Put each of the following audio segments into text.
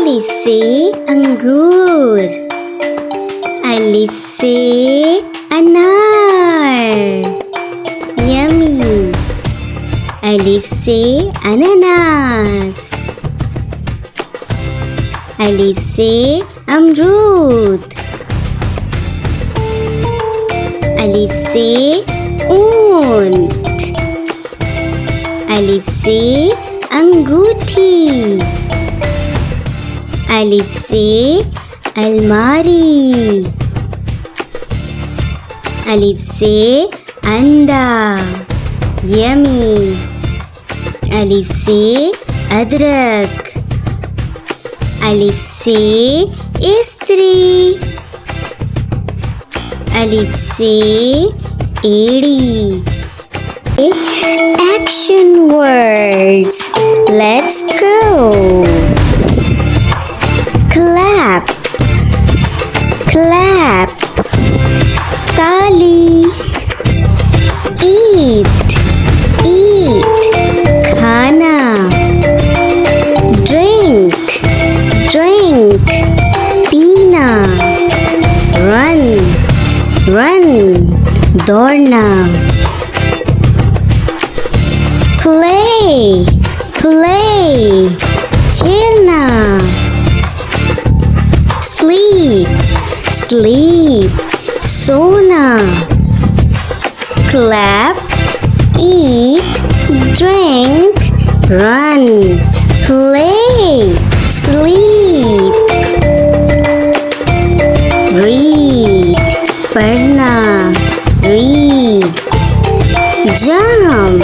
अलिफ से अंगूर, अलिफ से अनार, यमी। अलिफ से अनानास, अलिफ से अमरूद, अलिफ से ऊंट, अलिफ से अंगूठी, अलिफ से अलमारी, अलिफ से अंडा, यमी। अलिफ से अदरक, अलिफ से इस्त्री, अलिफ से एड़ी। Action words. Let's go. Clap, clap. ताली. Eat, eat. खाना. Drink, drink. पीना. Run, run. दौड़ना. Play, play. खेलना. Sleep, sleep. सोना. Clap, eat, drink, run, play, sleep. Read, पढ़ना. Read. Jump,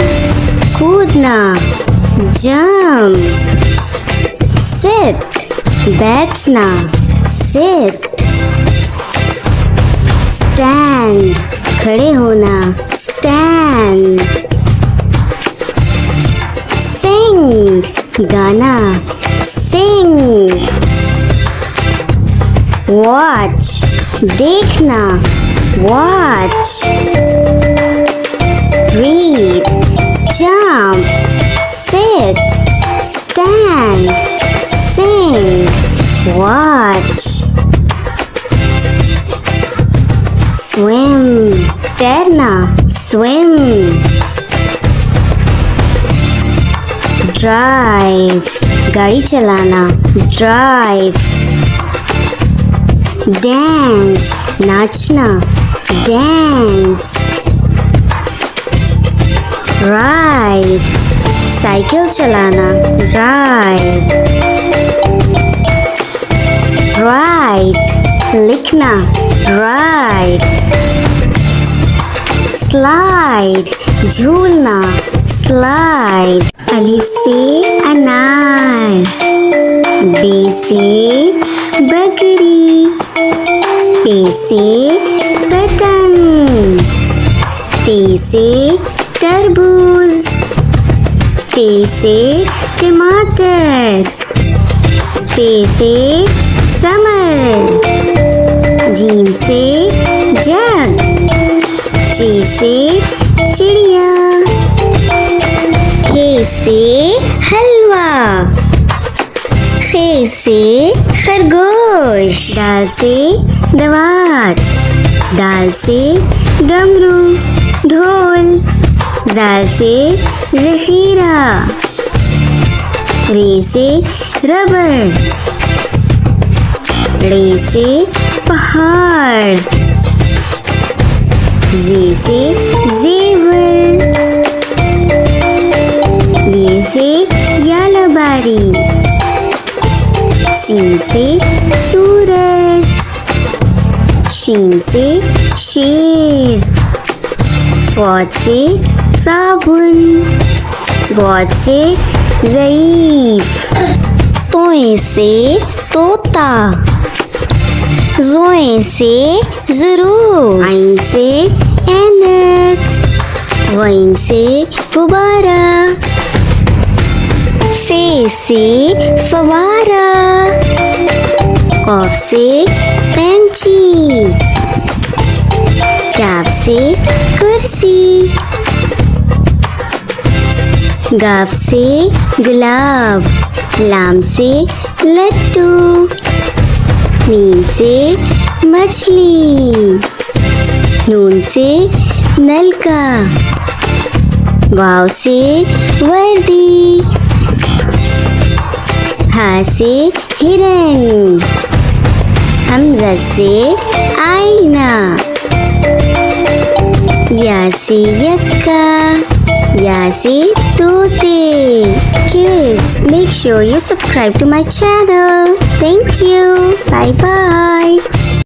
कूदना. Jump. Sit, बैठना. Sit. Stand, खड़े होना. Stand. Sing, गाना. Sing. Watch, देखना. Watch. Read, jump, sit, stand, sing, watch. Swim, तैरना. Swim. Drive, गाड़ी चलाना. Drive. Dance, नाचना. Dance. Ride, साइकिल चलाना. Ride. Write, लिखना. Write. Slide, झूलना. Slide. अलिफ से अनार, बे से बकरी, पे से पतंग, ते से तरबूज, ते से टमाटर, से समर, जीम से जग, चे से चिड़िया, के से हलवा, खे से खरगोश, दाल से दवात, दाल से डमरू ढोल, दाल से ज़ख़ीरा, रे से रबड़, रे से पहाड़, जे से ज़ेवर, ये से यालबारी, सीन से सूरज, शीन से शेर, स्वाद से साबुन, गौद से ज़ईफ़, तोए से तोता, ज़ोए से ज़रूर, आइन से ऐनक, गैन से गुब्बारा, फे से फवारा, कॉफ से कैंची, कैफ से कुर्सी, गाफ से गुलाब, लाम से लट्टू। मीम से मछली। नून से नलका। वाव से वर्दी। हा से हिरन। हमजा से आईना। या से यक्का। या से तोते। Kids, make sure you subscribe to my channel. Thank you. Bye bye.